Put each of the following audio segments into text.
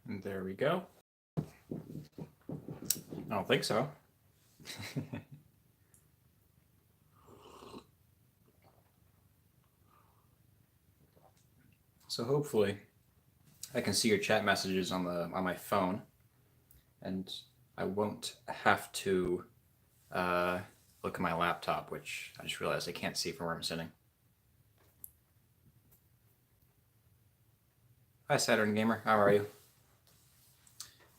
And there we go. I don't think so. So hopefully I can see your chat messages on my phone, and I won't have to uh, look at my laptop, which I just realized I can't see from where I'm sitting. Hi, Saturn Gamer. How are you?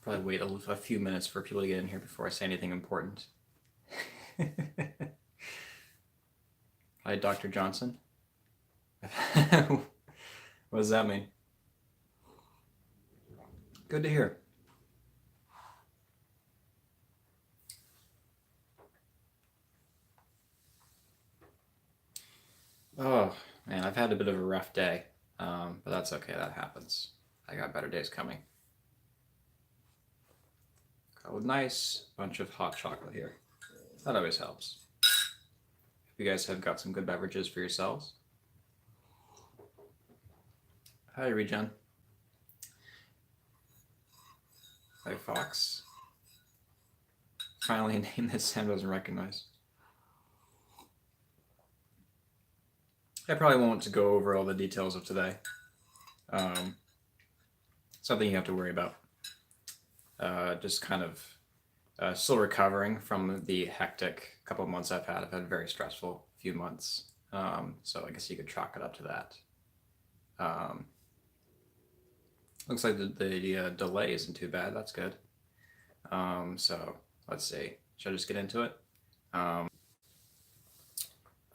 Probably wait a few minutes for people to get in here before I say anything important. Hi, Dr. Johnson. What does that mean? Good to hear. Oh, man, I've had a bit of a rough day, but that's okay. That happens. I got better days coming. Got a nice bunch of hot chocolate here. That always helps. If you guys have got some good beverages for yourselves. Hi, Regen. Hi, Fox. Finally, a name that Sam doesn't recognize. I probably won't go over all the details of today. Something you have to worry about. Just kind of still recovering from the hectic couple of months I've had. I've had a very stressful few months. So I guess you could chalk it up to that. Looks like the delay isn't too bad. That's good. So let's see. Should I just get into it? All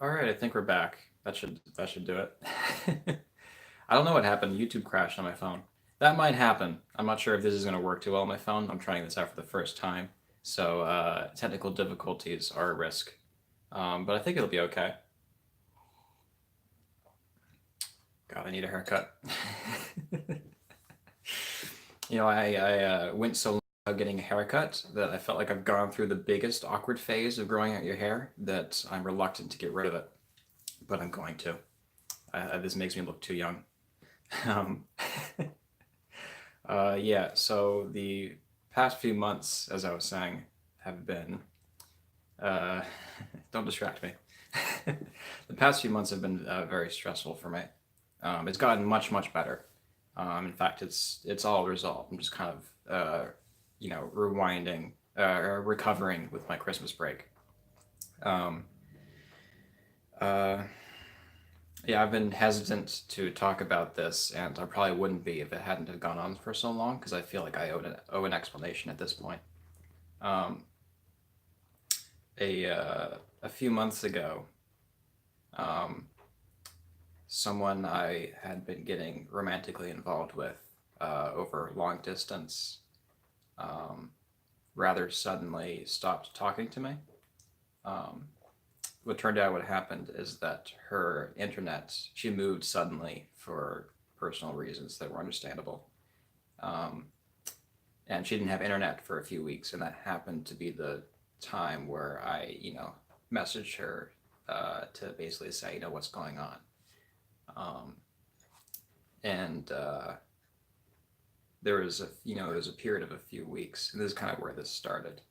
right, I think we're back. That should do it. I don't know what happened. YouTube crashed on my phone. That might happen. I'm not sure if this is going to work too well on my phone. I'm trying this out for the first time, so technical difficulties are a risk. But I think it'll be okay. God, I need a haircut. I went so long getting a haircut that I felt like I've gone through the biggest awkward phase of growing out your hair that I'm reluctant to get rid of it, but I'm going to. This makes me look too young. Um, yeah, so the past few months, as I was saying, have been. Uh, don't distract me. The past few months have been very stressful for me. It's gotten much better. In fact, it's all resolved. I'm just kind of rewinding, recovering with my Christmas break. Um, uh, yeah, I've been hesitant to talk about this, and I probably wouldn't be if it hadn't have gone on for so long, because I feel like I owe an explanation at this point. Um, a few months ago, um, someone I had been getting romantically involved with over long distance um, rather suddenly stopped talking to me. Um, what turned out what happened is that her internet, she moved suddenly for personal reasons that were understandable. Um, and she didn't have internet for a few weeks, and that happened to be the time where I, messaged her to basically say, what's going on. Um, and there was a period of a few weeks, and this is kind of where this started,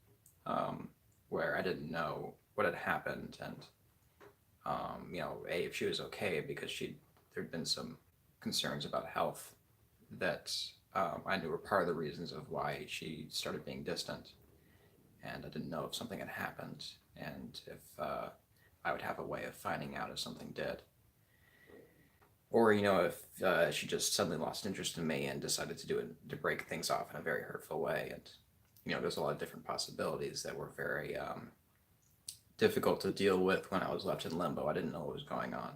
um, where I didn't know what had happened, and if she was okay, because there'd been some concerns about health that I knew were part of the reasons of why she started being distant, and I didn't know if something had happened, and if I would have a way of finding out if something did. Or if she just suddenly lost interest in me and decided to do it to break things off in a very hurtful way, and there's a lot of different possibilities that were very difficult to deal with when I was left in limbo. I didn't know what was going on,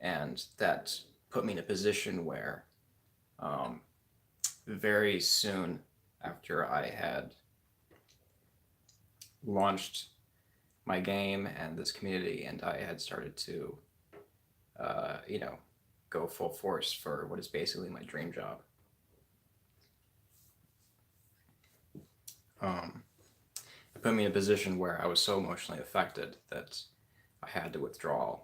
and that put me in a position where um, very soon after I had launched my game and this community, and I had started to, uh, you know, go full force for what is basically my dream job. Um, it put me in a position where I was so emotionally affected that I had to withdraw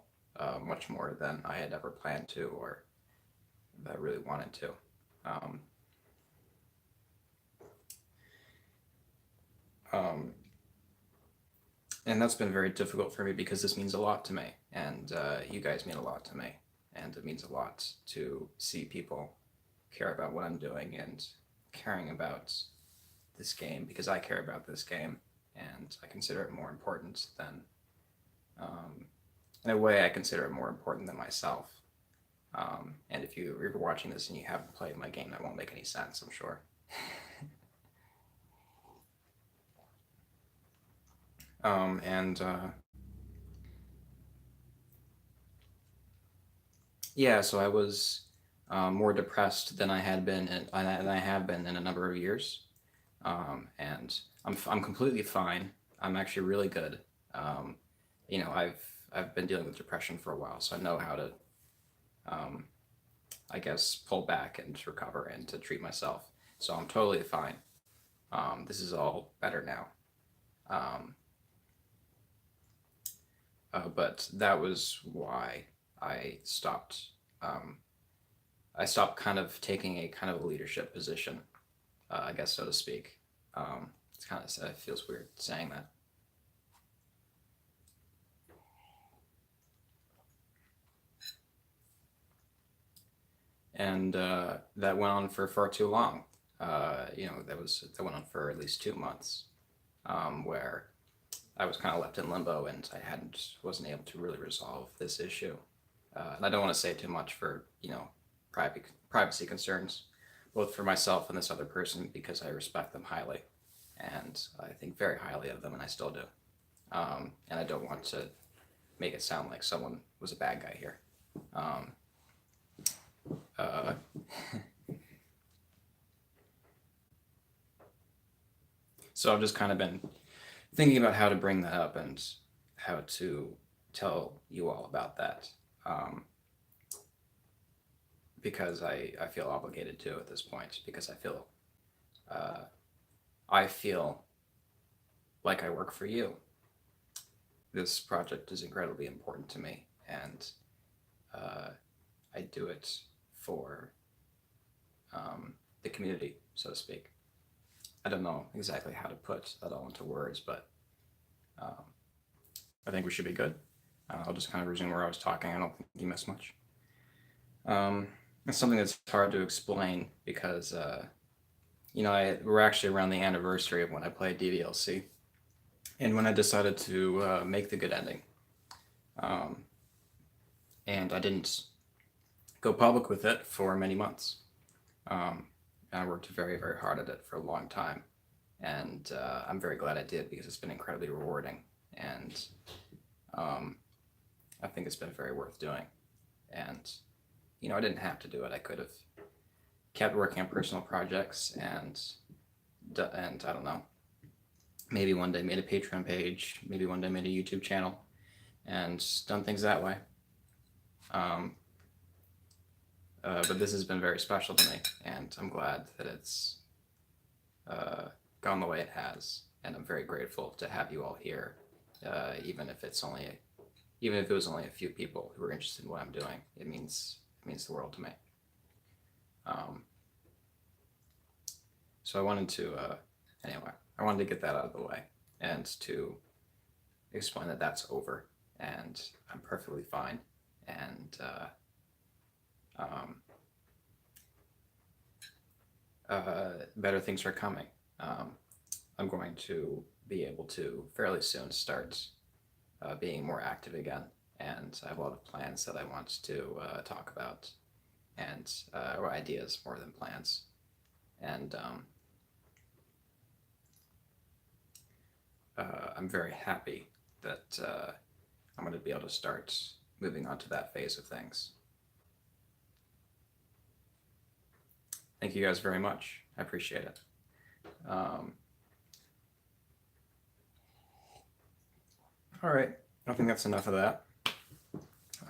much more than I had ever planned to or that I really wanted to. Um, Um, and that's been very difficult for me because this means a lot to me, and you guys mean a lot to me, and it means a lot to see people care about what I'm doing and caring about this game because I care about this game, and I consider it more important than, um, in a way, I consider it more important than myself. And if you're watching this and you haven't played my game, that won't make any sense, I'm sure. And yeah, so I was more depressed than I had been, than I have been in a number of years. And I'm completely fine. I'm actually really good. Um, I've been dealing with depression for a while, so I know how to, um, I guess, pull back and to recover and to treat myself. So I'm totally fine. This is all better now. Um, but that was why I stopped. Um, I stopped kind of taking a kind of a leadership position, I guess, so to speak. It's kind of it feels weird saying that. And that went on for far too long. That went on for at least 2 months, where I was kind of left in limbo and I wasn't able to really resolve this issue. And I don't want to say too much for privacy concerns, both for myself and this other person because I respect them highly, and I think very highly of them, and I still do. And I don't want to make it sound like someone was a bad guy here. Um, uh, so I've just kind of been thinking about how to bring that up and how to tell you all about that, um, because I feel obligated to at this point because uh, I feel like I work for you. This project is incredibly important to me, and uh, I do it for the community, so to speak. I don't know exactly how to put that all into words, but um, I think we should be good. I'll just kind of resume where I was talking. I don't think you missed much. Um, it's something that's hard to explain because, we're actually around the anniversary of when I played DDLC and when I decided to make the good ending. Um, and I didn't go public with it for many months. Um, and I worked very, very hard at it for a long time. And I'm very glad I did because it's been incredibly rewarding. And um, I think it's been very worth doing. And, I didn't have to do it. I could have kept working on personal projects and I don't know, maybe one day made a Patreon page, maybe one day made a YouTube channel and done things that way. Um, but this has been very special to me, and I'm glad that it's uh, gone the way it has. And I'm very grateful to have you all here, even if even if it was only a few people who were interested in what I'm doing. It means the world to me. Um, so anyway, I wanted to get that out of the way and to explain that that's over and I'm perfectly fine and um, better things are coming. I'm going to be able to fairly soon start being more active again, and I have a lot of plans that I want to talk about, and or ideas more than plans. And I'm very happy that I'm going to be able to start moving on to that phase of things. Thank you guys very much. I appreciate it. Um, all right. I think that's enough of that.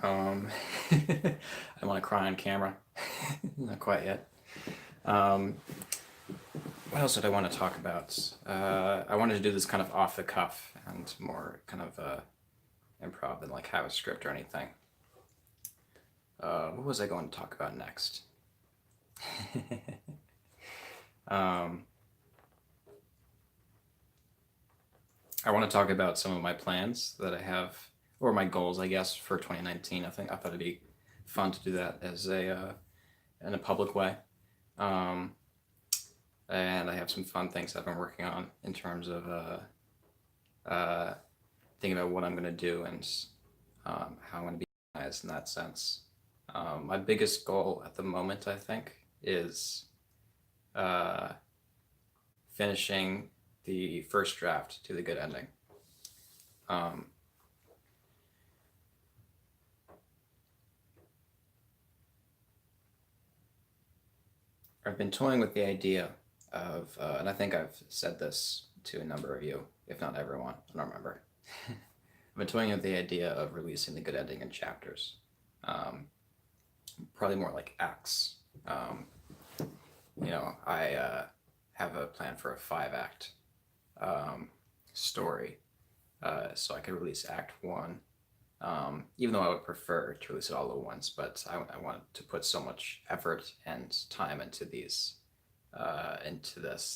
I want to cry on camera. Not quite yet. Um, what else did I want to talk about? I wanted to do this kind of off the cuff and more kind of improv than like have a script or anything. What was I going to talk about next? um, I want to talk about some of my plans that I have, or my goals, I guess, for 2019. I thought it'd be fun to do that as a in a public way. Um, and I have some fun things I've been working on in terms of uh, thinking about what I'm going to do and how I'm going to be organized in that sense. My biggest goal at the moment, I think, is uh, finishing the first draft to the good ending. Um, I've been toying with the idea of, and I think I've said this to a number of you, if not everyone, I don't remember. I've been toying with the idea of releasing the good ending in chapters, um, probably more like acts. Um, I have a plan for a 5 act um, story, so I could release Act One. Even though I would prefer to release it all at once, but I want to put so much effort and time into this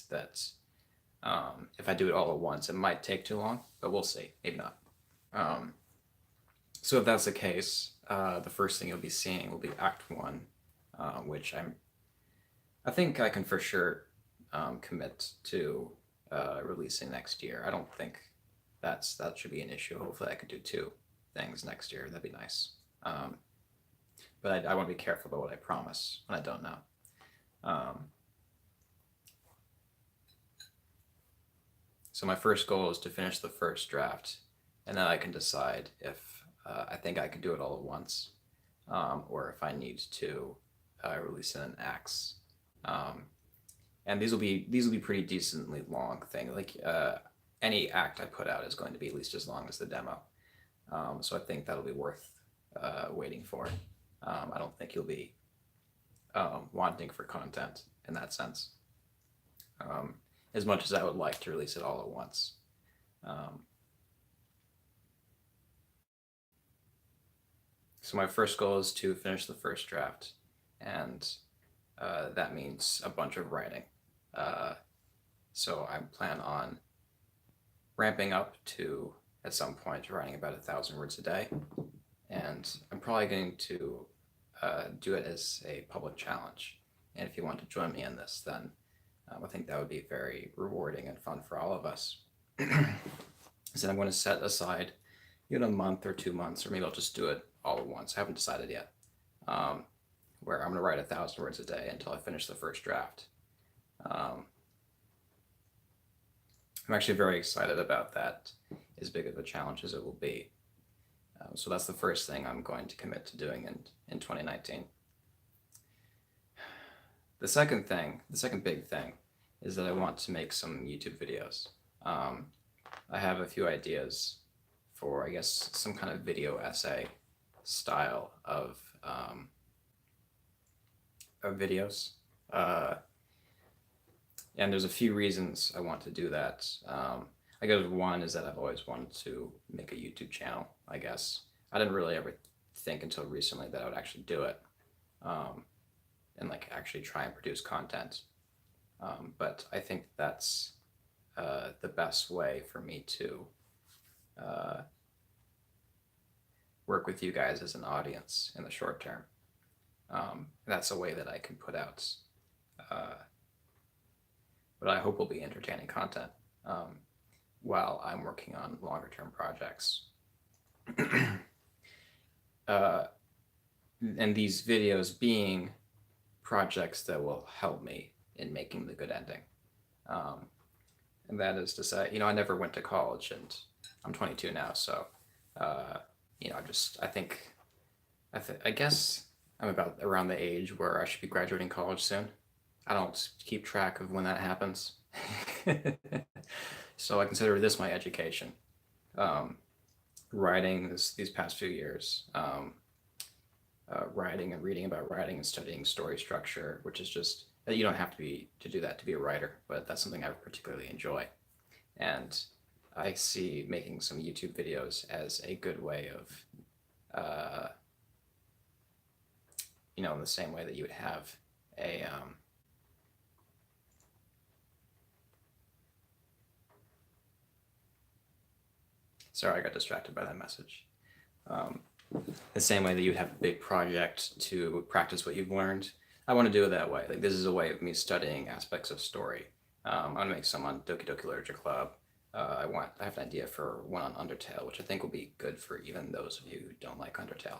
that if I do it all at once, it might take too long, but we'll see. Maybe not. Um, so if that's the case, the first thing you'll be seeing will be Act One, which I think I can for sure commit to releasing next year. I don't think that should be an issue. Hopefully, I could do 2 things next year. That'd be nice. Um, but I want to be careful about what I promise when I don't know. Um, so my first goal is to finish the first draft, and then I can decide if I think I can do it all at once, or if I need to release it in acts. Um, and these will be pretty decently long thing. Like any act I put out is going to be at least as long as the demo. So I think that'll be worth waiting for. I don't think you'll be wanting for content in that sense, um, as much as I would like to release it all at once. Um, so my first goal is to finish the first draft, and that means a bunch of writing. Uh, so I plan on ramping up to at some point writing about 1,000 words a day, and I'm probably going to do it as a public challenge. And if you want to join me in this, then I think that would be very rewarding and fun for all of us. So I'm going to set aside, a month or 2 months, or maybe I'll just do it all at once. I haven't decided yet. Where I'm going to write 1,000 words a day until I finish the first draft. I'm actually very excited about that, as big of a challenge as it will be. So that's the first thing I'm going to commit to doing in 2019. The second big thing, is that I want to make some YouTube videos. I have a few ideas for, I guess, some kind of video essay style of videos. And there's a few reasons I want to do that. I guess one is that I've always wanted to make a YouTube channel, I guess. I didn't really ever think until recently that I would actually do it, and like actually try and produce content. But I think that's the best way for me to work with you guys as an audience in the short term. That's a way that I can put out what I hope will be entertaining content while I'm working on longer term projects. And these videos being projects that will help me in making the good ending. And that is to say, I never went to college, and I'm 22 now, so I guess I'm about around the age where I should be graduating college soon. I don't keep track of when that happens. So I consider this my education. Writing these past few years, writing and reading about writing and studying story structure, which is just, you don't have to do that to be a writer, but that's something I particularly enjoy. And I see making some YouTube videos as a good way of, in the same way that you would have a Sorry, I got distracted by that message. Um, the same way that you'd have a big project to practice what you've learned, I want to do it that way. Like this is a way of me studying aspects of story. I want to make some on Doki Doki Literature Club. I have an idea for one on Undertale, which I think will be good for even those of you who don't like Undertale.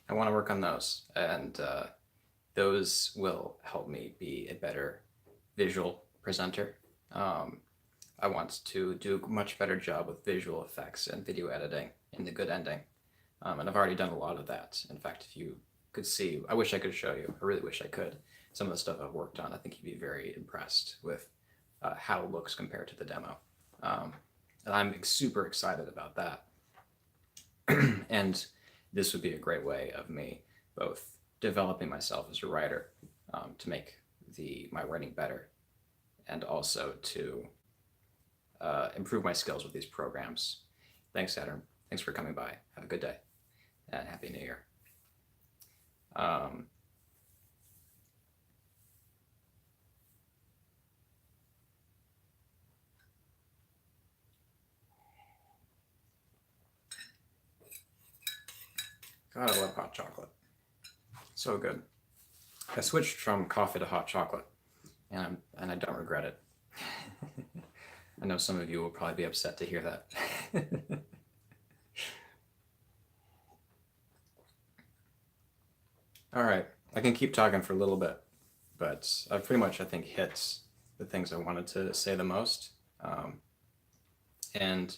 I want to work on those, and those will help me be a better visual presenter. I want to do a much better job with visual effects and video editing in the good ending. And I've already done a lot of that. In fact, if you could see, I wish I could show you. I really wish I could. Some of the stuff I've worked on, I think you'd be very impressed with how it looks compared to the demo. And I'm super excited about that. And this would be a great way of me both developing myself as a writer to make my writing better, and also to improve my skills with these programs. Thanks, Saturn. Thanks for coming by. Have a good day, and Happy New Year. God, I love hot chocolate. So good. I switched from coffee to hot chocolate, and I don't regret it. I know some of you will probably be upset to hear that. All right, I can keep talking for a little bit, but I've pretty much, I think, hit the things I wanted to say the most. And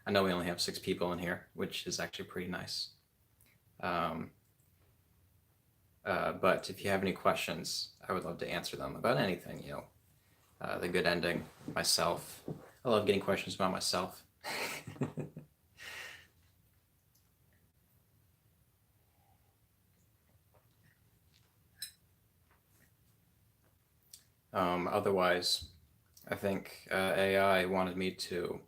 I know we only have 6 people in here, which is actually pretty nice. But if you have any questions, I would love to answer them about anything, the good ending, myself. I love getting questions about myself. Otherwise, I think AI wanted me to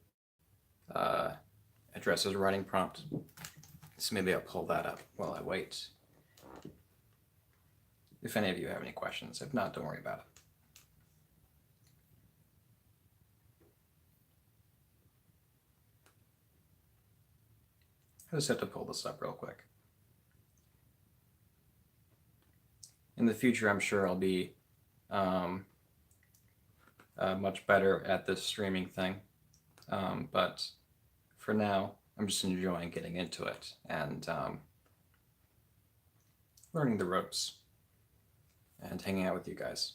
address his writing prompt. So maybe I'll pull that up while I wait. If any of you have any questions. If not, don't worry about it. I just have to pull this up real quick. In the future, I'm sure I'll be much better at this streaming thing. But for now, I'm just enjoying getting into it and learning the ropes and hanging out with you guys.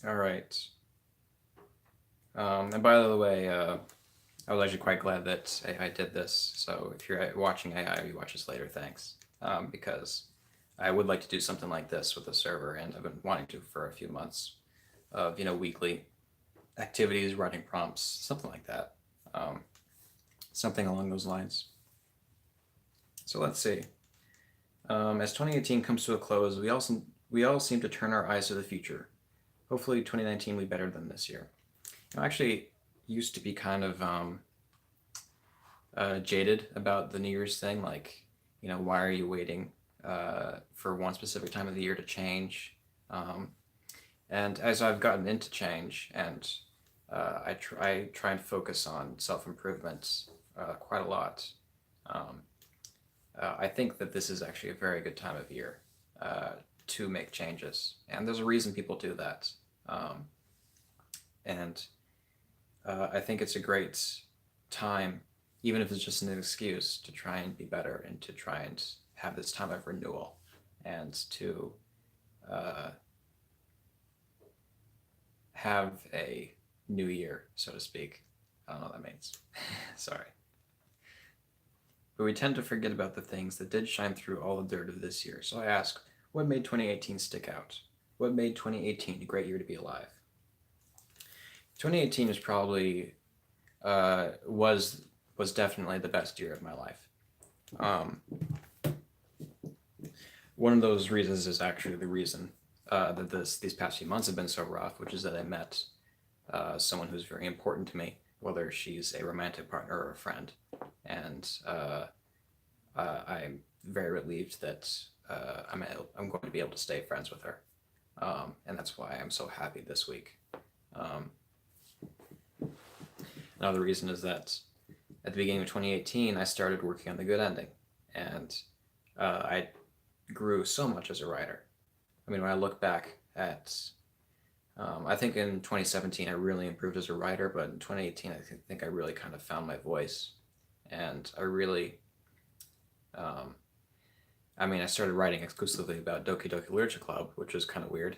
All right. And by the way, I was actually quite glad that AI did this. So if you're watching AI or you watch this later, thanks. Because I would like to do something like this with the server, and I've been wanting to for a few months of, weekly activities, writing prompts, something like that. Something along those lines. So let's see. As 2018 comes to a close, we all seem to turn our eyes to the future. Hopefully 2019 will be better than this year. I actually used to be kind of jaded about the New Year's thing. Like, why are you waiting for one specific time of the year to change? And as I've gotten into change, and I try and focus on self-improvement quite a lot. I think that this is actually a very good time of year to make changes, and there's a reason people do that. And I think it's a great time, even if it's just an excuse, to try and be better and to try and have this time of renewal and to have a new year, so to speak. I don't know what that means. Sorry. But we tend to forget about the things that did shine through all the dirt of this year. So I ask, what made 2018 stick out? What made 2018 a great year to be alive? 2018 is probably was definitely the best year of my life. One of those reasons is actually the reason that these past few months have been so rough, which is that I met someone who's very important to me, whether she's a romantic partner or a friend. And I'm very relieved that I'm going to be able to stay friends with her, and that's why I'm so happy this week. Um, Another reason is that at the beginning of 2018, I started working on The Good Ending, and I grew so much as a writer. I mean, when I look back at, I think in 2017 I really improved as a writer, but in 2018 think I really kind of found my voice, and I really, um, I mean, I started writing exclusively about Doki Doki Literature Club, which was kind of weird,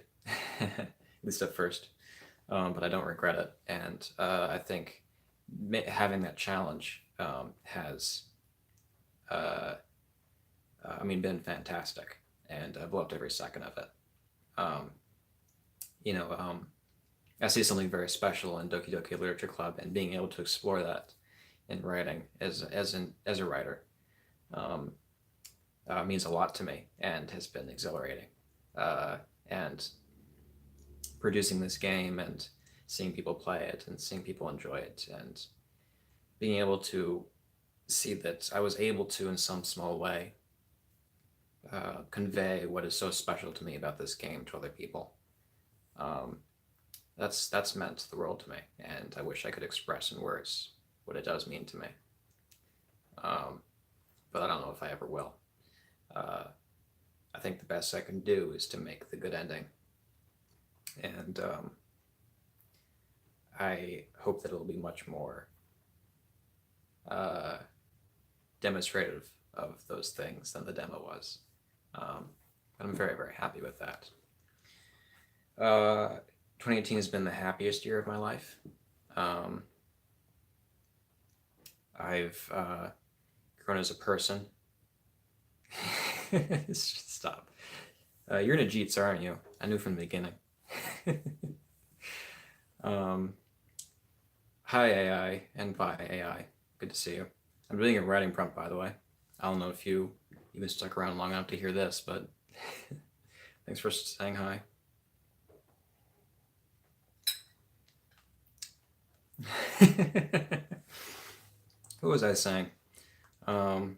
at least at first, but I don't regret it, and I think having that challenge has, uh, I mean, been fantastic, and I've loved every second of it. Um, you know, I see something very special in Doki Doki Literature Club, and being able to explore that in writing as a writer um, means a lot to me and has been exhilarating. And producing this game and seeing people play it and seeing people enjoy it and being able to see that I was able to, in some small way, convey what is so special to me about this game to other people. Um, that's meant the world to me, and I wish I could express in words what it does mean to me. Um, but I don't know if I ever will. Uh, I think the best I can do is to make the good ending, and I hope that it'll be much more uh, demonstrative of those things than the demo was. But I'm very, very happy with that. 2018 has been the happiest year of my life. Um, I've grown as a person. Stop. You're in a Jeets, aren't you? I knew from the beginning. um, Hi AI and bye AI. Good to see you. I'm doing a writing prompt, by the way. I don't know if you even stuck around long enough to hear this, but thanks for saying hi. What was I saying? Um,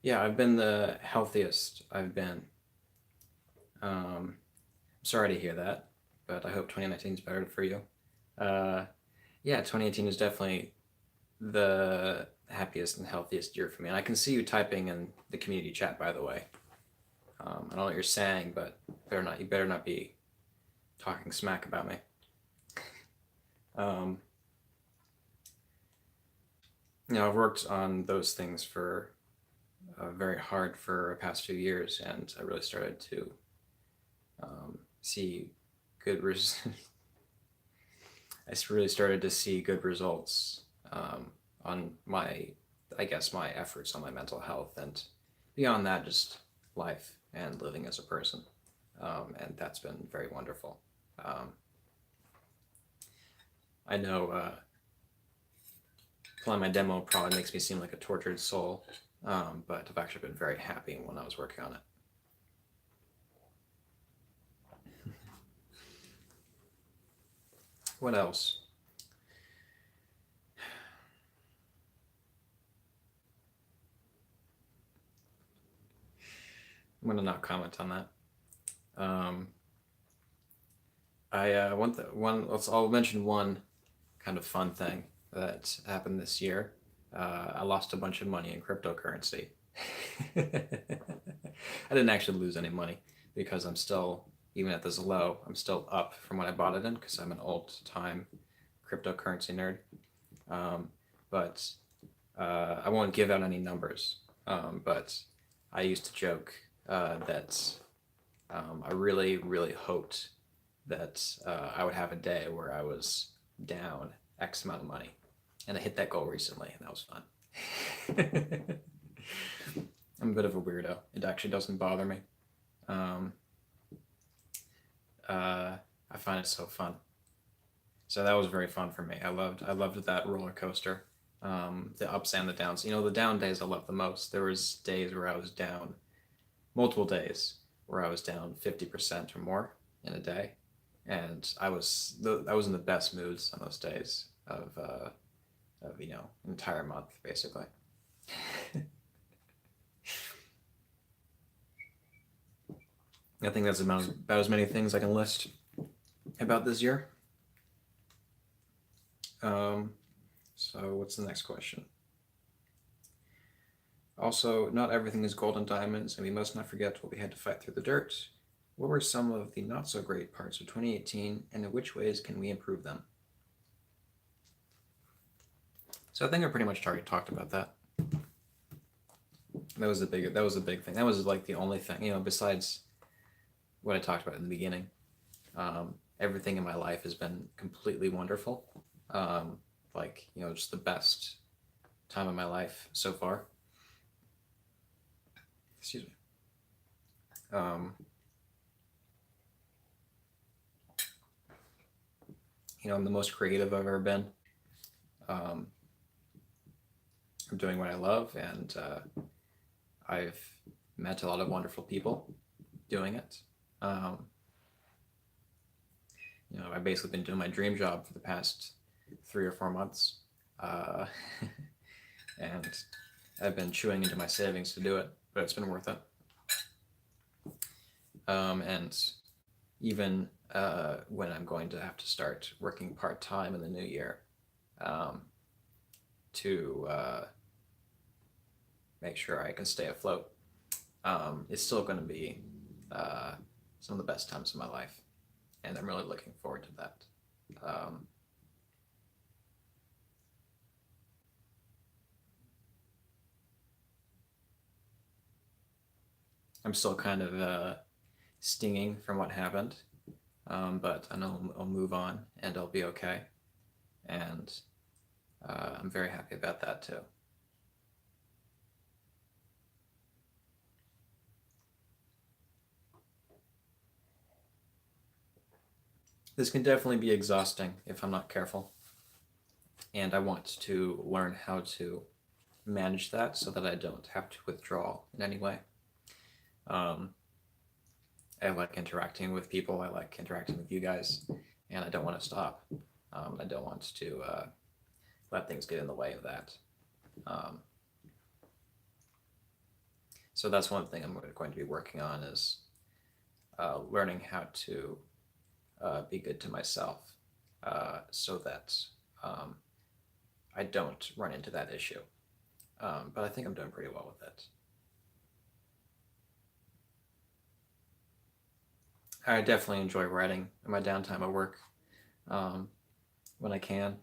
yeah, I've been the healthiest I've been. I'm sorry to hear that, but I hope 2019 is better for you. Uh, yeah, 2018 is definitely the happiest and healthiest year for me. And I can see you typing in the community chat, by the way. I don't know what you're saying, but you better not be talking smack about me. Um, I've worked on those things for very hard for the past few years, and I really started to see good I really started to see good results on I guess, my efforts on my mental health, and beyond that, just life and living as a person. And that's been very wonderful. Um, I know playing my demo probably makes me seem like a tortured soul, but I've actually been very happy when I was working on it. What else? I'm gonna not comment on that. I want the one. I'll mention one kind of fun thing that happened this year. I lost a bunch of money in cryptocurrency. I didn't actually lose any money because I'm still, even at this low, I'm still up from when I bought it in because I'm an old time cryptocurrency nerd. Um, but I won't give out any numbers. But I used to joke that I really, really hoped that I would have a day where I was down X amount of money. And I hit that goal recently, and that was fun. I'm a bit of a weirdo. It actually doesn't bother me. Um, I find it so fun. So that was very fun for me. I loved that roller coaster. The ups and the downs. The down days I love the most. There was days where I was down, multiple days where I was down 50% or more in a day, and I was in the best moods on those days of an entire month basically. I think that's about as many things I can list about this year. Um, so what's the next question? Also, not everything is gold and diamonds, and we must not forget what we had to fight through the dirt. What were some of the not so great parts of 2018, and in which ways can we improve them? So I think I pretty much already talked about that. That was the big thing. That was like the only thing, besides what I talked about in the beginning. Everything in my life has been completely wonderful. Just the best time of my life so far. Excuse me. I'm the most creative I've ever been. I'm doing what I love, and I've met a lot of wonderful people doing it. I've basically been doing my dream job for the past 3 or 4 months, and I've been chewing into my savings to do it, but it's been worth it. And even when I'm going to have to start working part-time in the new year, to make sure I can stay afloat, it's still going to be some of the best times of my life, and I'm really looking forward to that. I'm still kind of stinging from what happened, but I know I'll move on and I'll be okay, and I'm very happy about that too. This can definitely be exhausting if I'm not careful, and I want to learn how to manage that so that I don't have to withdraw in any way. Um, I like interacting with people. I like interacting with you guys, and I don't want to stop. I don't want to let things get in the way of that. Um, so that's one thing I'm going to be working on is learning how to be good to myself, so that I don't run into that issue. But I think I'm doing pretty well with it. I definitely enjoy writing in my downtime at work, um, when I can.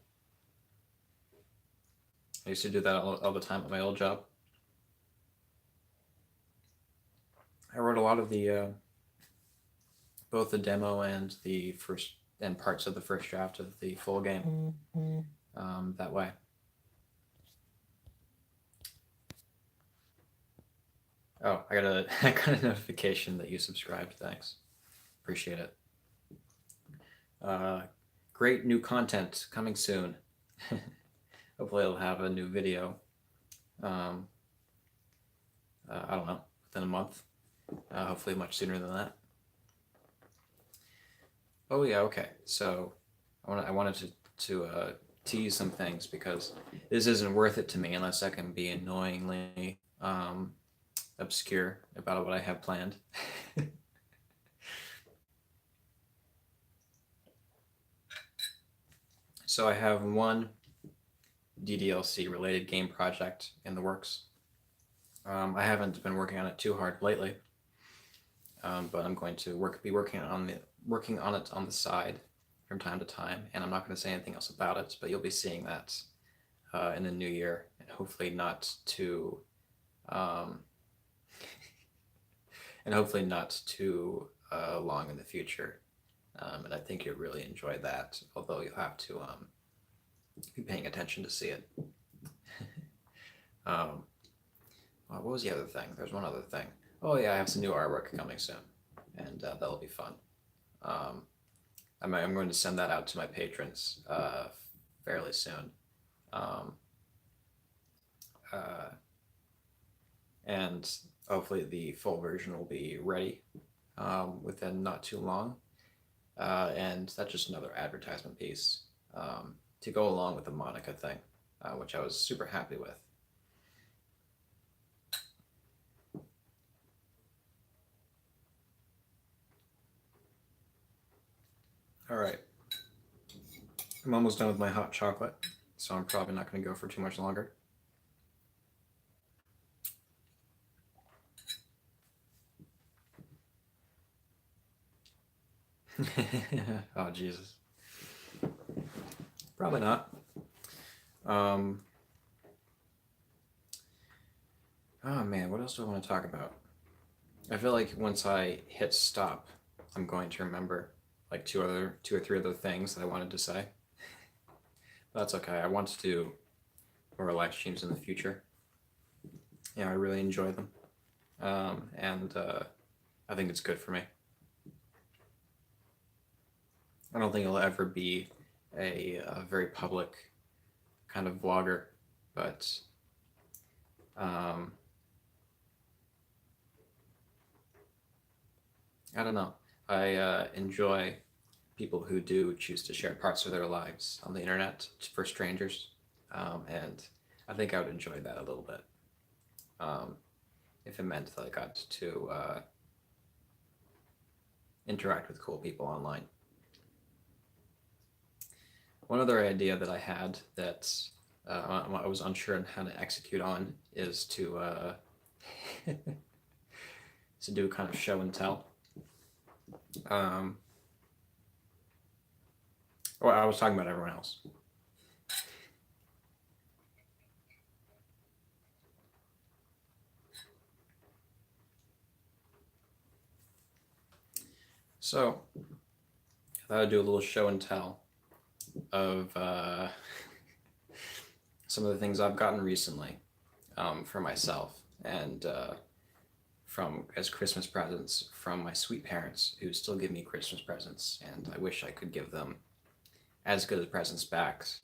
I used to do that all the time at my old job. I wrote a lot of the both the demo and the first and parts of the first draft of the full game, that way. Oh, I got a notification that you subscribed. Thanks, appreciate it. Uh, Great new content coming soon. Hopefully, I'll have a new video. Um, I don't know, within a month. Hopefully, much sooner than that. Oh yeah, okay. So I wanted to tease some things because this isn't worth it to me unless I can be annoyingly obscure about what I have planned. So I have one DDLC related game project in the works. I haven't been working on it too hard lately, but I'm going to be working on it on the side from time to time, and I'm not going to say anything else about it. But you'll be seeing that in the new year, and hopefully not too, um, and hopefully not too long in the future. And I think you'll really enjoy that, although you'll have to be paying attention to see it. um, what was the other thing? There's one other thing. Oh yeah, I have some new artwork coming soon, and that'll be fun. Um, I'm going to send that out to my patrons fairly soon. Um, uh, and hopefully the full version will be ready within not too long. And that's just another advertisement piece to go along with the Monica thing, which I was super happy with. All right. I'm almost done with my hot chocolate, so I'm probably not going to go for too much longer. Oh, Jesus. Probably not. Um, oh, man, what else do I want to talk about? I feel like once I hit stop, I'm going to remember like two or three other things that I wanted to say. But that's okay. I want to do more live streams in the future. Yeah, I really enjoy them, and I think it's good for me. I don't think I'll ever be a very public kind of vlogger, but um, I don't know. I enjoy people who do choose to share parts of their lives on the internet for strangers, and I think I would enjoy that a little bit um, if it meant that I got to interact with cool people online. One other idea that I had that I was unsure on how to execute on is to do a kind of show and tell. Um, well, I was talking about everyone else. So I thought I'd do a little show and tell of some of the things I've gotten recently for myself and from as Christmas presents from my sweet parents who still give me Christmas presents, and I wish I could give them as good as presents but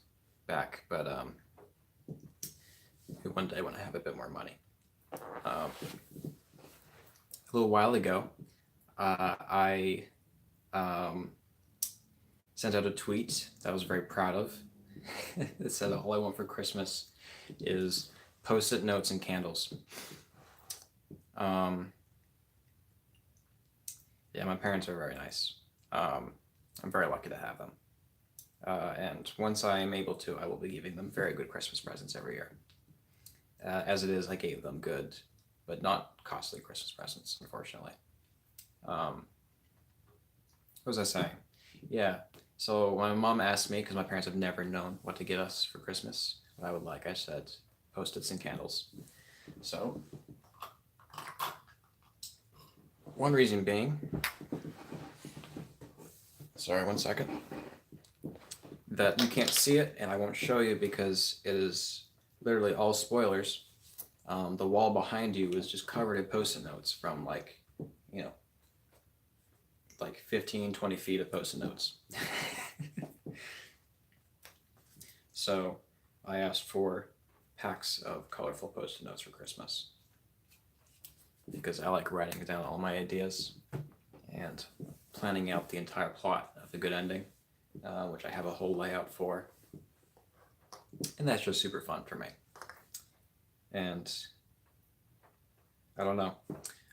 one day when I have a bit more money. A little while ago, I sent out a tweet that I was very proud of. It said, "All I want for Christmas is Post-it notes and candles." Yeah, my parents are very nice. I'm very lucky to have them. And once I am able to, I will be giving them very good Christmas presents every year. As it is, I gave them good, but not costly Christmas presents, unfortunately. What was I saying? Yeah. So my mom asked me, because my parents have never known what to get us for Christmas, what I would like. I said Post-its and candles. So one reason being, sorry, 1 second, that you can't see it, and I won't show you because it is literally all spoilers. The wall behind you is just covered in Post-it notes from like 15, 20 feet of Post-it notes. So I asked for packs of colorful Post-it notes for Christmas because I like writing down all my ideas and planning out the entire plot of the good ending, which I have a whole layout for. And that's just super fun for me. And I don't know.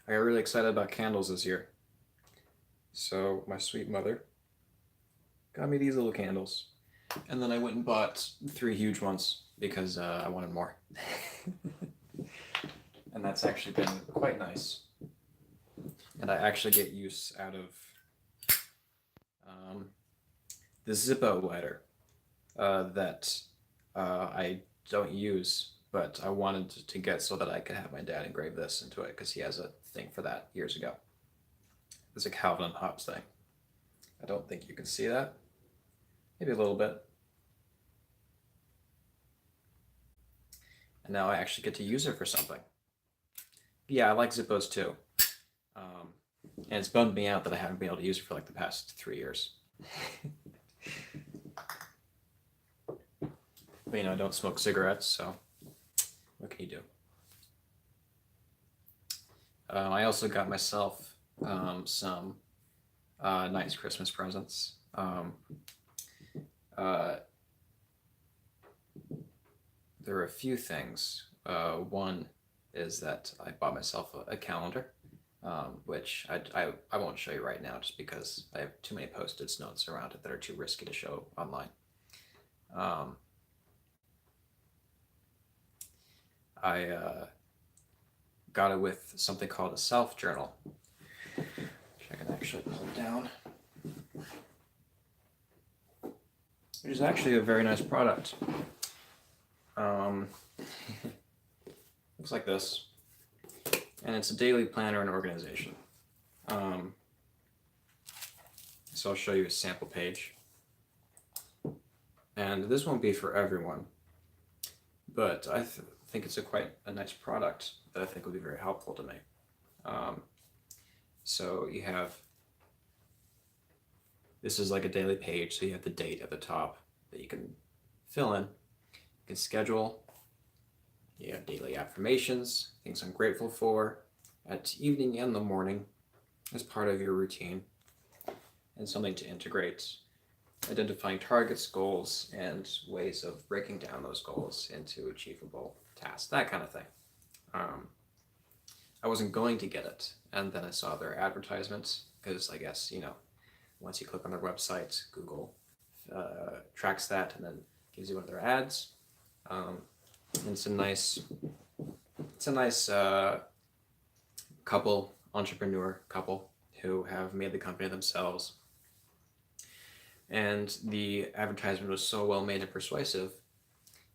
I got really excited about candles this year. So my sweet mother got me these little candles. And then I went and bought 3 huge ones because I wanted more. And that's actually been quite nice. And I actually get use out of the Zippo lighter that I don't use, but I wanted to get so that I could have my dad engrave this into it because he has a thing for that years ago. It's a Calvin and Hobbes thing. I don't think you can see that. Maybe a little bit. And now I actually get to use it for something. Yeah, I like Zippos too. And it's bummed me out that I haven't been able to use it for like the past 3 years. But I don't smoke cigarettes, so what can you do? I also got myself some nice Christmas presents. There are a few things. One is that I bought myself a calendar which I won't show you right now just because I have too many post-its notes around it that are too risky to show online. Um, I got it with something called a self journal, which I can actually pull down, which is actually a very nice product. Looks like this, and it's a daily planner and organization. So I'll show you a sample page, and this won't be for everyone, but I think it's quite a nice product that I think will be very helpful to me. So you have, this is like a daily page, so you have the date at the top that you can fill in. You can schedule, you have daily affirmations, things I'm grateful for at evening and the morning as part of your routine, and something to integrate, identifying targets, goals, and ways of breaking down those goals into achievable tasks, that kind of thing. I wasn't going to get it, and then I saw their advertisements, because I guess, once you click on their website, Google tracks that and then gives you one of their ads. And it's a nice entrepreneur couple who have made the company themselves. And the advertisement was so well made and persuasive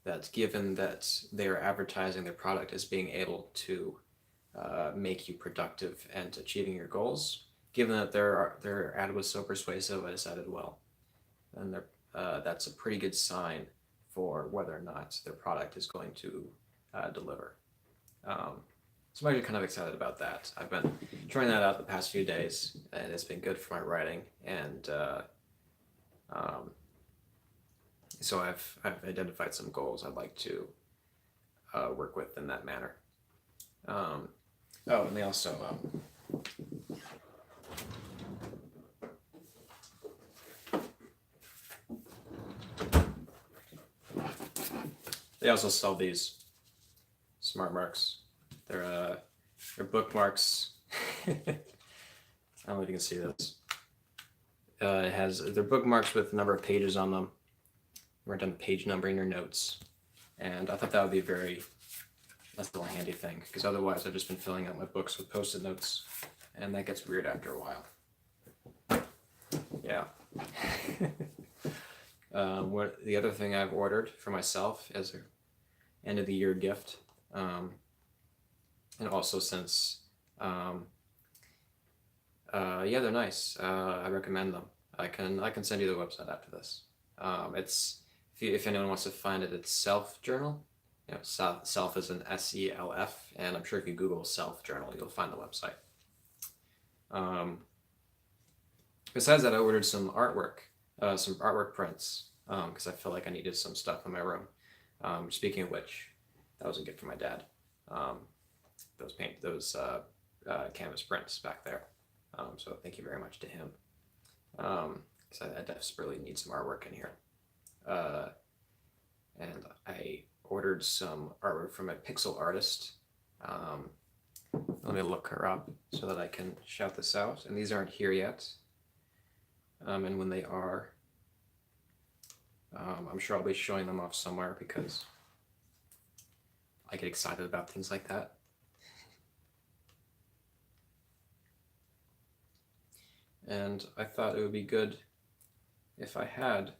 that, given that they are advertising their product as being able to make you productive and achieving your goals, given that their ad was so persuasive, I decided, well, and that's a pretty good sign for whether or not their product is going to deliver. So I'm actually kind of excited about that. I've been trying that out the past few days, and it's been good for my writing. And so I've identified some goals I'd like to work with in that manner. And they also sell these smart marks. They're bookmarks. I don't know if you can see this. They're bookmarks with a number of pages on them. Write down the page number in your notes, and I thought that would be a very nice little handy thing, because otherwise I've just been filling out my books with post-it notes, and that gets weird after a while. Yeah. The other thing I've ordered for myself as an end of the year gift, and also since they're nice. I recommend them. I can send you the website after this. It's, if anyone wants to find it, it's Self Journal. Self is an SELF, and I'm sure if you Google Self Journal, you'll find the website. Besides that, I ordered some artwork prints, because I felt like I needed some stuff in my room. Speaking of which, that was a gift from my dad. Those canvas prints back there. So thank you very much to him. Because I desperately need some artwork in here. And I ordered some artwork from a pixel artist. Let me look her up so that I can shout this out. And these aren't here yet. And when they are, I'm sure I'll be showing them off somewhere, because I get excited about things like that. And I thought it would be good if I had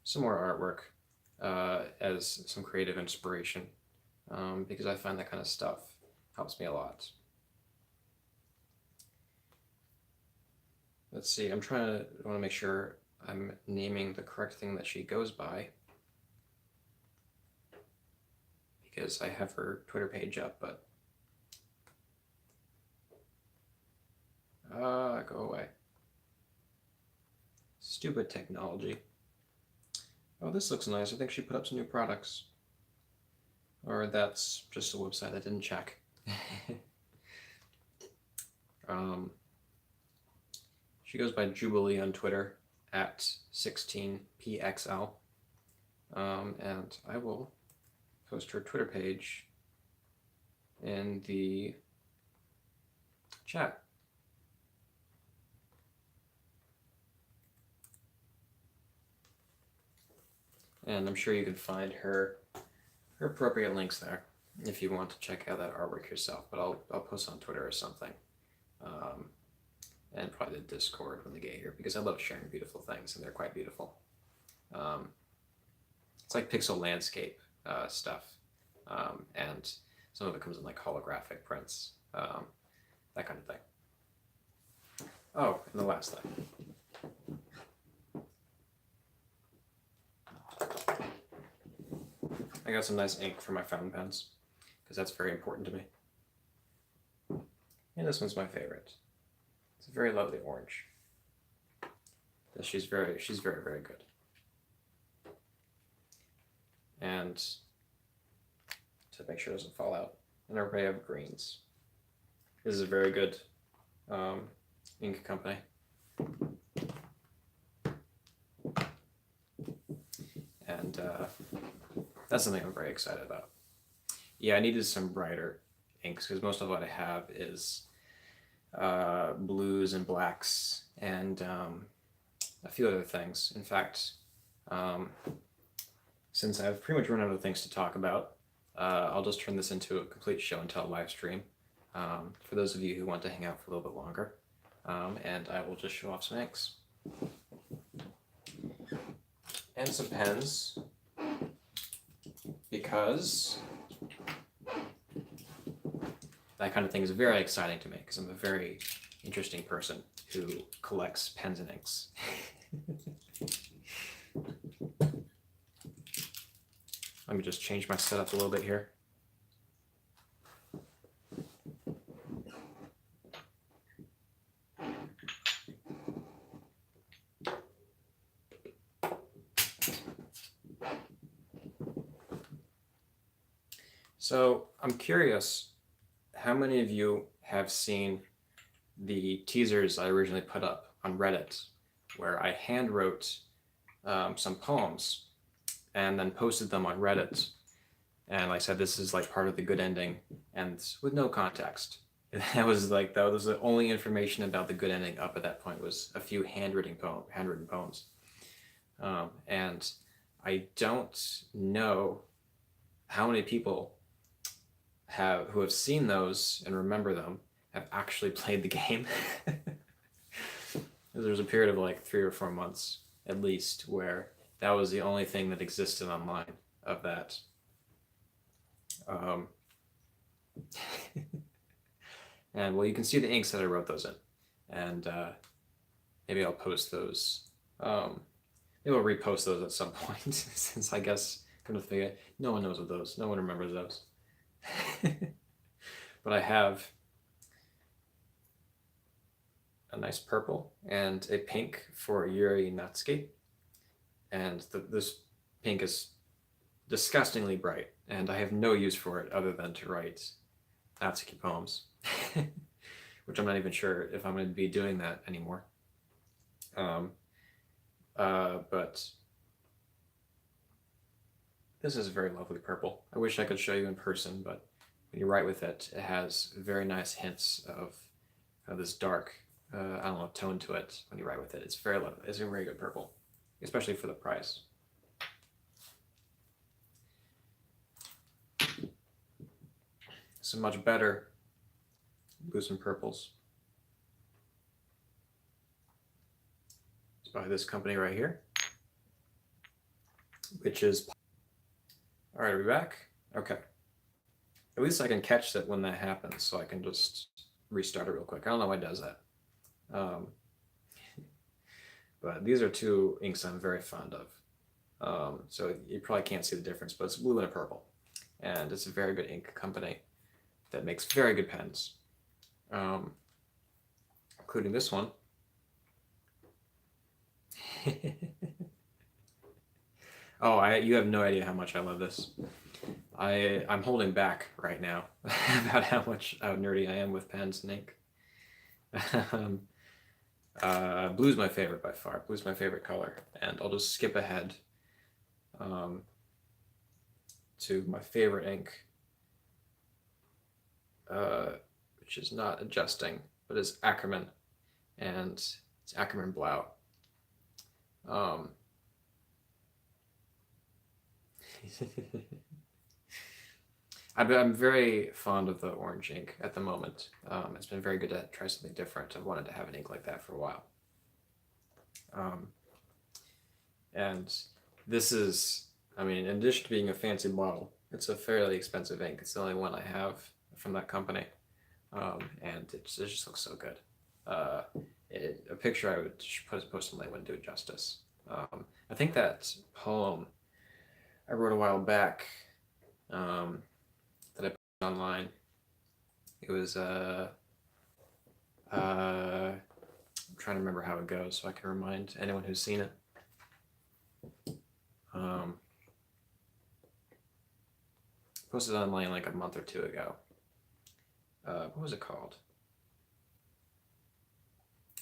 some more artwork as some creative inspiration, because I find that kind of stuff helps me a lot. Let's see, I want to make sure I'm naming the correct thing that she goes by, because I have her Twitter page up, but go away. Stupid technology. Oh, this looks nice. I think she put up some new products. Or that's just a website I didn't check. She goes by Jubilee on Twitter at 16pxl. And I will post her Twitter page in the chat. And I'm sure you can find her appropriate links there if you want to check out that artwork yourself. But I'll post on Twitter or something, and probably the Discord when they get here, because I love sharing beautiful things, and they're quite beautiful. It's like pixel landscape stuff, and some of it comes in like holographic prints, that kind of thing. Oh, and the last thing. I got some nice ink for my fountain pens, because that's very important to me. And this one's my favorite. It's a very lovely orange. She's very, very good. And to make sure it doesn't fall out, an array of greens. This is a very good ink company. And that's something I'm very excited about. Yeah, I needed some brighter inks, because most of what I have is blues and blacks and a few other things. In fact, since I've pretty much run out of things to talk about, I'll just turn this into a complete show and tell live stream for those of you who want to hang out for a little bit longer, and I will just show off some inks and some pens, because that kind of thing is very exciting to me, because I'm a very interesting person who collects pens and inks. Let me just change my setup a little bit here. So I'm curious, how many of you have seen the teasers I originally put up on Reddit, where I hand wrote some poems and then posted them on Reddit, and I said this is like part of the good ending, and with no context. That was the only information about the good ending up at that point, was a few handwritten poems, and I don't know how many people who have seen those and remember them have actually played the game. There's a period of like 3 or 4 months at least where that was the only thing that existed online of that. And well, you can see the inks that I wrote those in, and maybe I'll post those. Maybe I'll repost those at some point, since I guess, come to think of it, no one knows what those, no one remembers those. But I have a nice purple and a pink for Yuri Natsuki, and this pink is disgustingly bright, and I have no use for it other than to write Natsuki poems, which I'm not even sure if I'm going to be doing that anymore. But this is a very lovely purple. I wish I could show you in person, but when you write with it, it has very nice hints of this dark, I don't know, tone to it when you write with it. It's very lovely. It's a very good purple, especially for the price. Some much better blues and purples. It's by this company right here, which is... All right, are we back? Okay. At least I can catch that when that happens, so I can just restart it real quick. I don't know why it does that. But these are two inks I'm very fond of. So you probably can't see the difference, but it's blue and a purple. And it's a very good ink company that makes very good pens, including this one. Oh, you have no idea how much I love this. I'm holding back right now about how nerdy I am with pens and ink. Blue's my favorite by far. Blue's my favorite color, and I'll just skip ahead to my favorite ink, which is not adjusting, but is Ackerman, and it's Ackerman Blau. Um, I'm very fond of the orange ink at the moment. It's been very good to try something different. I've wanted to have an ink like that for a while. And this is, I mean, in addition to being a fancy bottle, it's a fairly expensive ink. It's the only one I have from that company. And it just looks so good. A picture I would post online wouldn't do it justice. I think that poem I wrote a while back that I put online, it was, I'm trying to remember how it goes so I can remind anyone who's seen it. Posted online like a month or two ago. What was it called?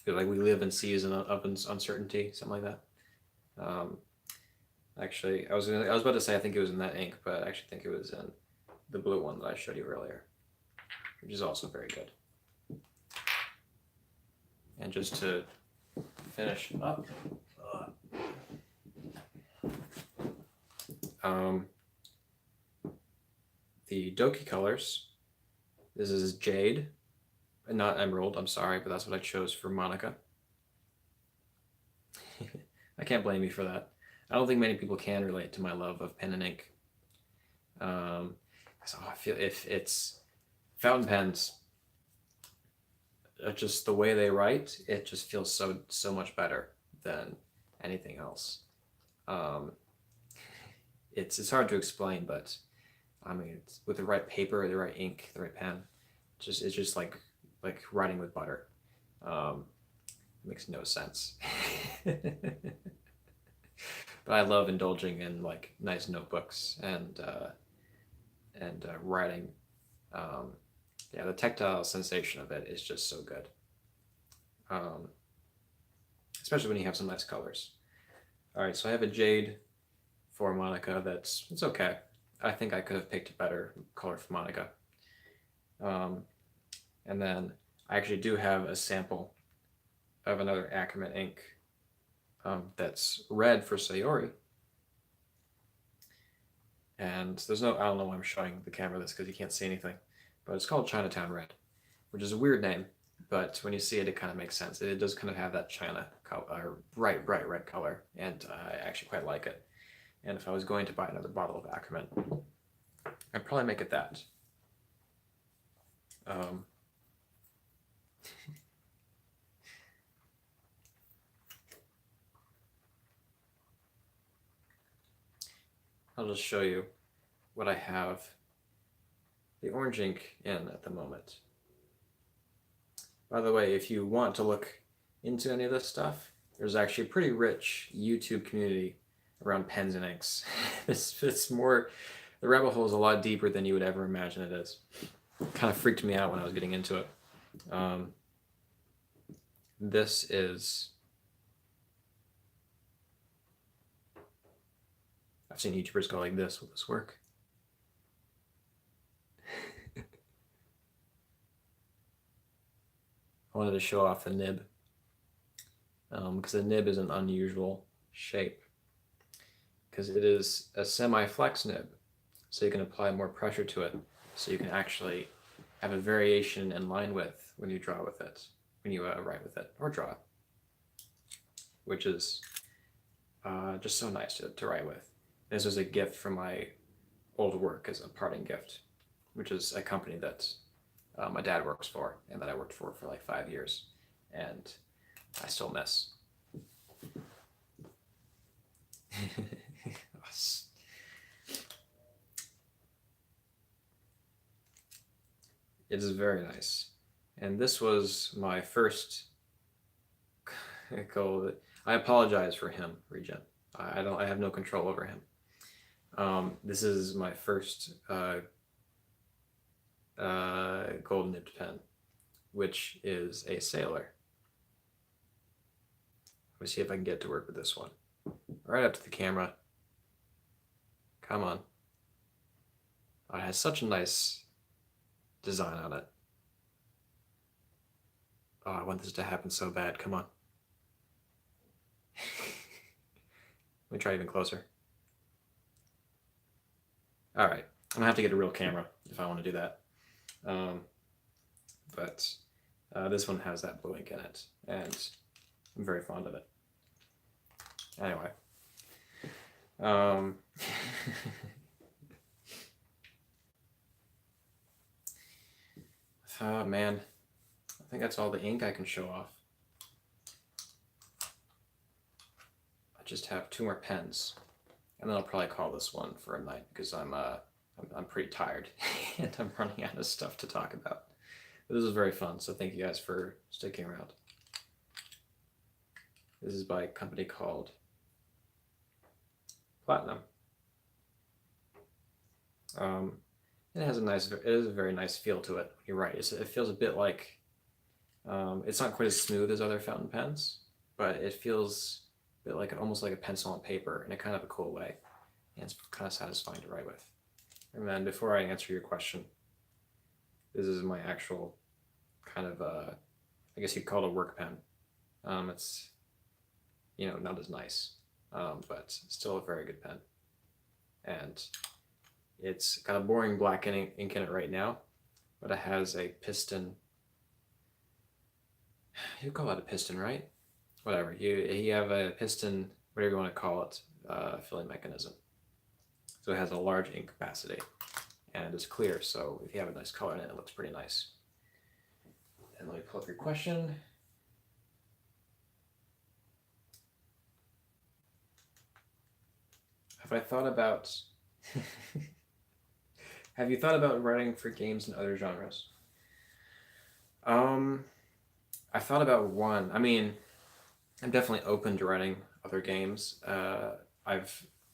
Like we live in seas of uncertainty, something like that. Actually, I was about to say I think it was in that ink, but I actually think it was in the blue one that I showed you earlier, which is also very good. And just to finish up, the Doki colors. This is Jade, not Emerald. I'm sorry, but that's what I chose for Monica. I can't blame you for that. I don't think many people can relate to my love of pen and ink. So I feel if it's fountain pens, just the way they write, it just feels so much better than anything else. It's hard to explain, but I mean, it's, with the right paper, the right ink, the right pen, it's just like writing with butter. It makes no sense. But I love indulging in like nice notebooks and writing. Yeah, the tactile sensation of it is just so good. Especially when you have some nice colors. All right, so I have a Jade for Monica. It's okay. I think I could have picked a better color for Monica. And then I actually do have a sample of another Ackerman ink that's red for Sayori. And I don't know why I'm showing the camera this because you can't see anything, but it's called Chinatown Red, which is a weird name, but when you see it, it kind of makes sense. It does kind of have that China color, bright red color, and I actually quite like it. And if I was going to buy another bottle of Ackerman, I'd probably make it that. I'll just show you what I have the orange ink in at the moment. By the way, if you want to look into any of this stuff, there's actually a pretty rich YouTube community around pens and inks. It's more, the rabbit hole is a lot deeper than you would ever imagine it is. It kind of freaked me out when I was getting into it. This is, I've seen YouTubers go like this with this work. I wanted to show off the nib because the nib is an unusual shape because it is a semi-flex nib, so you can apply more pressure to it, so you can actually have a variation in line width when you draw with it, when you write with it or draw, which is just so nice to write with. This was a gift from my old work as a parting gift, which is a company that my dad works for and that I worked for like 5 years, and I still miss. It is very nice, and this was my first goal. I apologize for him, Regen. I have no control over him. This is my first gold nibbed pen, which is a Sailor. Let me see if I can get to work with this one. Right up to the camera. Come on. Oh, it has such a nice design on it. Oh, I want this to happen so bad. Come on. Let me try even closer. All right. I'm going to have to get a real camera if I want to do that. But this one has that blue ink in it, and I'm very fond of it. Anyway. Oh, man. I think that's all the ink I can show off. I just have 2 more pens, and then I'll probably call this one for a night because I'm pretty tired and I'm running out of stuff to talk about. But this was very fun, so thank you guys for sticking around. This is by a company called Platinum. It has it is a very nice feel to it. You're right. It feels a bit like, it's not quite as smooth as other fountain pens, but it feels a bit like almost like a pencil on paper in a kind of a cool way, and it's kind of satisfying to write with. And then before I answer your question, this is my actual kind of, I guess you'd call it a work pen. It's, not as nice, but still a very good pen. And it's got a boring black ink in it right now, but it has a piston. You call that a piston, right? Whatever. You have a piston, whatever you want to call it, filling mechanism. So it has a large ink capacity, and it's clear. So if you have a nice color in it, it looks pretty nice. And let me pull up your question. Have you thought about writing for games in other genres? I thought about one. I mean, I'm definitely open to writing other games. I'm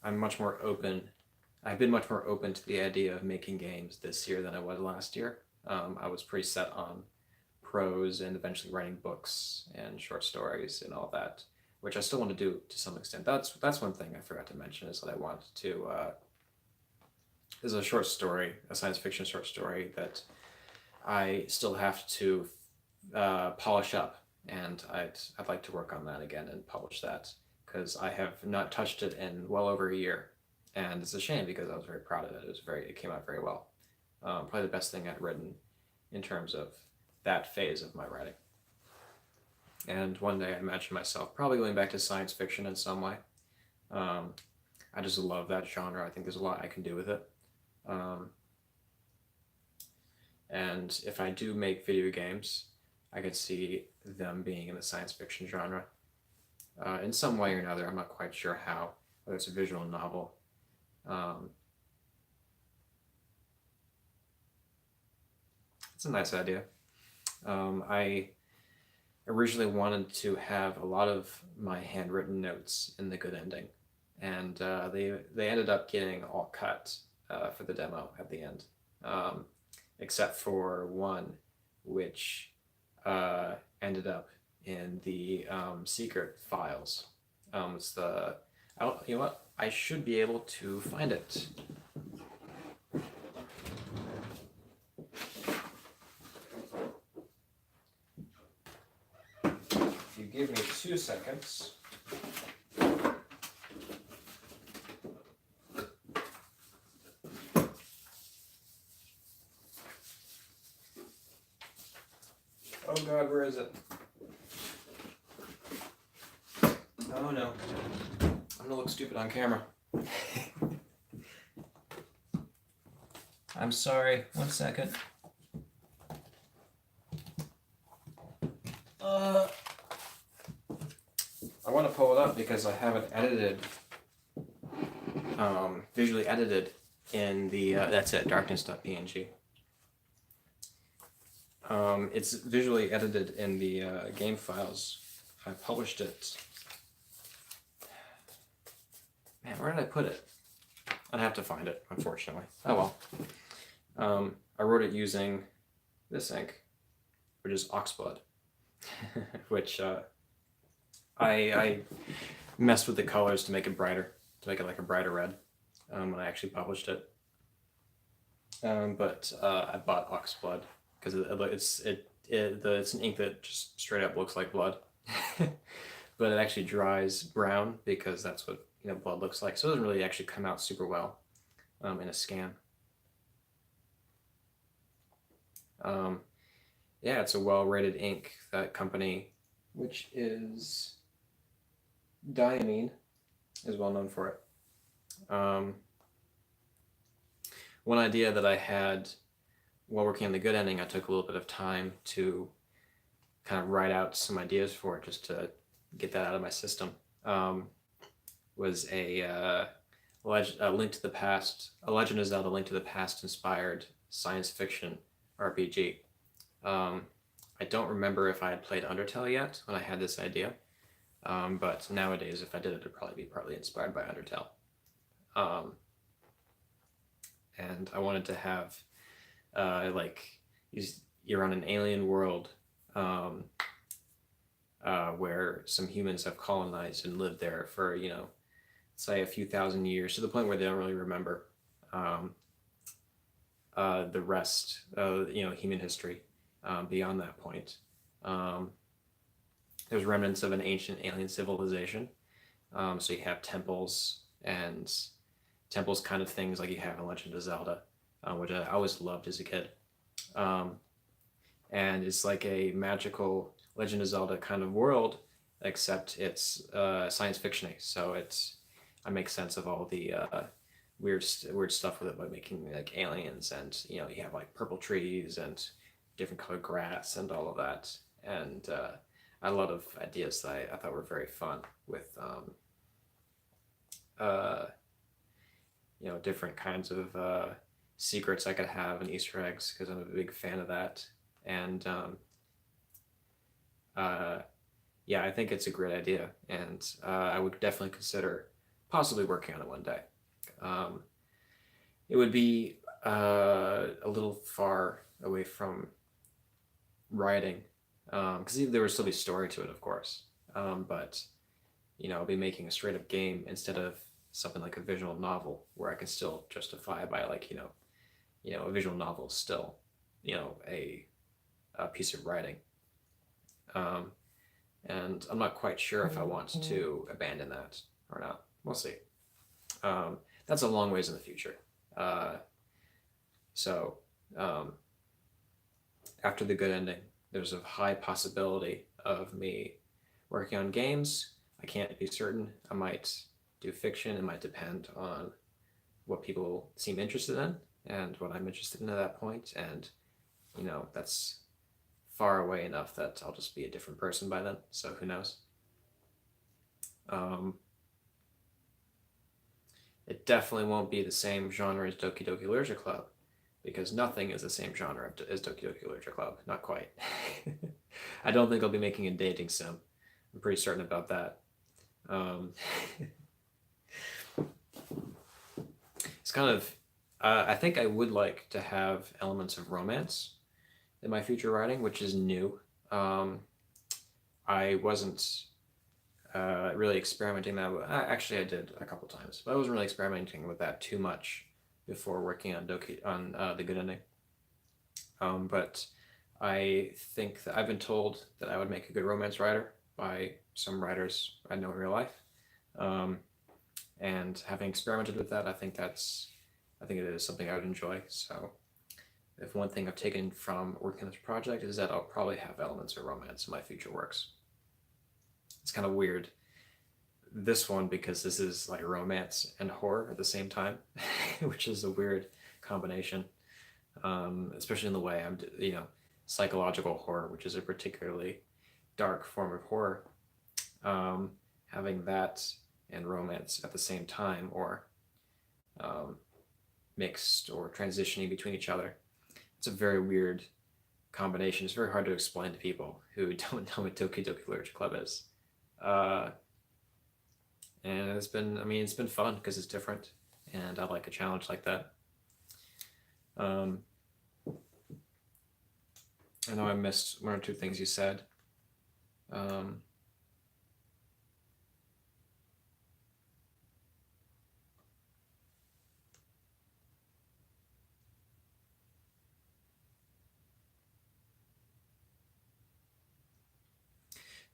much more open. I've been much more open to the idea of making games this year than I was last year. I was pretty set on prose and eventually writing books and short stories and all that, which I still want to do to some extent. That's one thing I forgot to mention is that I want to. There's a short story, a science fiction short story that I still have to polish up, and I'd like to work on that again and publish that because I have not touched it in well over a year, and it's a shame because I was very proud of it. It came out very well. Probably the best thing I'd written in terms of that phase of my writing. And one day I imagine myself probably going back to science fiction in some way. I just love that genre. I think there's a lot I can do with it. And if I do make video games, I could see them being in the science fiction genre in some way or another. I'm not quite sure how, whether it's a visual novel. It's a nice idea. I originally wanted to have a lot of my handwritten notes in the good ending, and they ended up getting all cut for the demo at the end, except for one, which ended up in the secret files. It's the you know what? I should be able to find it. If you give me 2 seconds. Oh God, where is it? Oh no. I'm gonna look stupid on camera. I'm sorry. 1 second. I want to pull it up because I have it edited, visually edited in the, that's it, darkness.png. It's visually edited in the game files. I published it. Man, where did I put it? I'd have to find it, unfortunately. Oh well. I wrote it using this ink, which is Oxblood, which I messed with the colors to make it brighter, to make it like a brighter red when I actually published it. But I bought Oxblood because it's an ink that just straight up looks like blood, but it actually dries brown because that's what blood looks like. So it doesn't really actually come out super well in a scan. Yeah, it's a well-rated ink. That company, which is Diamine, is well known for it. One idea that I had while working on the good ending, I took a little bit of time to kind of write out some ideas for it just to get that out of my system. Was a Link to the Past, a Legend of Zelda: Link to the Past inspired science fiction RPG. I don't remember if I had played Undertale yet when I had this idea, but nowadays, if I did it, it'd probably be partly inspired by Undertale. And I wanted to have you're on an alien world where some humans have colonized and lived there for say a few thousand years, to the point where they don't really remember the rest of human history beyond that point. There's remnants of an ancient alien civilization. So you have temples and temples, kind of things like you have in Legend of Zelda, which I always loved as a kid. And it's like a magical Legend of Zelda kind of world, except it's science fictiony. So I make sense of all the weird stuff with it by making like aliens, and you have like purple trees and different colored grass and all of that. And I had a lot of ideas that I thought were very fun with different kinds of secrets I could have and Easter eggs, because I'm a big fan of that. And yeah, I think it's a great idea, and I would definitely consider possibly working on it one day. It would be a little far away from writing, because there would still be story to it, of course. But I'll be making a straight up game instead of something like a visual novel, where I can still justify by like a visual novel is still a piece of writing. And I'm not quite sure if I want to abandon that or not. We'll see. That's a long ways in the future. So after the good ending, there's a high possibility of me working on games. I can't be certain. I might do fiction. It might depend on what people seem interested in and what I'm interested in at that point. And that's far away enough that I'll just be a different person by then. So who knows? It definitely won't be the same genre as Doki Doki Literature Club, because nothing is the same genre as Doki Doki Literature Club. Not quite. I don't think I'll be making a dating sim. I'm pretty certain about that. It's kind of. I think I would like to have elements of romance in my future writing, which is new. I wasn't really experimenting that. Actually, I did a couple times, but I wasn't really experimenting with that too much before working on the good ending. But I think that I've been told that I would make a good romance writer by some writers I know in real life. And having experimented with that, I think it is something I would enjoy. So if one thing I've taken from working on this project is that I'll probably have elements of romance in my future works. It's kind of weird, this one, because this is like romance and horror at the same time, which is a weird combination, especially in the way I'm, psychological horror, which is a particularly dark form of horror. Having that and romance at the same time, or mixed or transitioning between each other, it's a very weird combination. It's very hard to explain to people who don't know what Doki Doki Literature Club is. And it's been fun because it's different, and I like a challenge like that. I know I missed one or two things you said.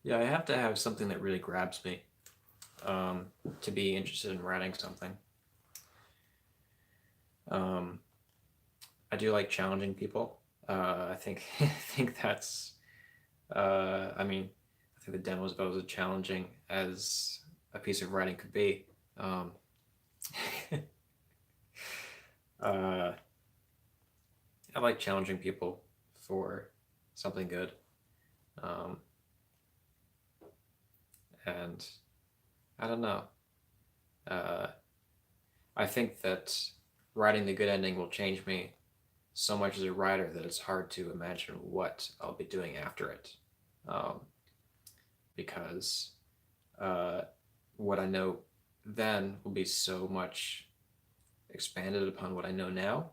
Yeah, I have to have something that really grabs me to be interested in writing something. Um, I do like challenging people. I think I think that's. I mean, I think the demo is about as challenging as a piece of writing could be. Um, uh, I like challenging people for something good, um, and I don't know. Uh, I think that writing the good ending will change me so much as a writer that it's hard to imagine what I'll be doing after it, um, because uh, what I know then will be so much expanded upon what I know now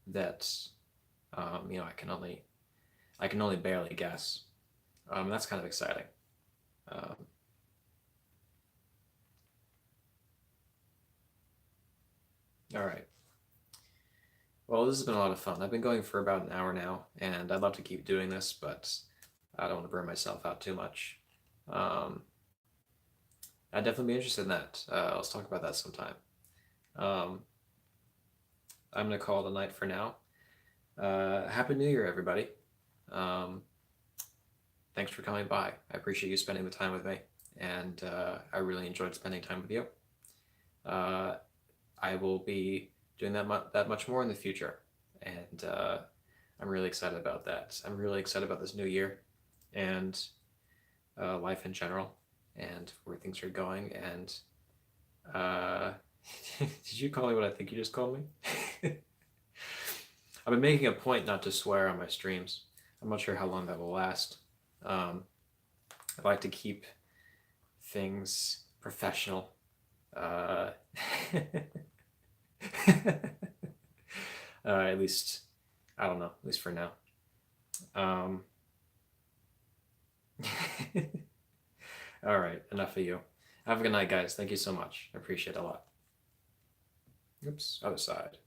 that I can only barely guess. That's kind of exciting. Um, all right. Well, this has been a lot of fun. I've been going for about an hour now, and I'd love to keep doing this, but I don't want to burn myself out too much. Um, I'd definitely be interested in that. Let's talk about that sometime. Um, I'm gonna call it a night for now. Happy New Year, everybody. Um, Thanks for coming by. I appreciate you spending the time with me, and I really enjoyed spending time with you. Uh, I will be doing that much more in the future, and I'm really excited about that. I'm really excited about this new year and life in general, and where things are going. And uh, did you call me what I think you just called me? I've been making a point not to swear on my streams. I'm not sure how long that will last. Um, I like to keep things professional. Uh, at least, I don't know, at least for now. Um, all right, enough of you. Have a good night, guys. Thank you so much. I appreciate it a lot. Oops, other side.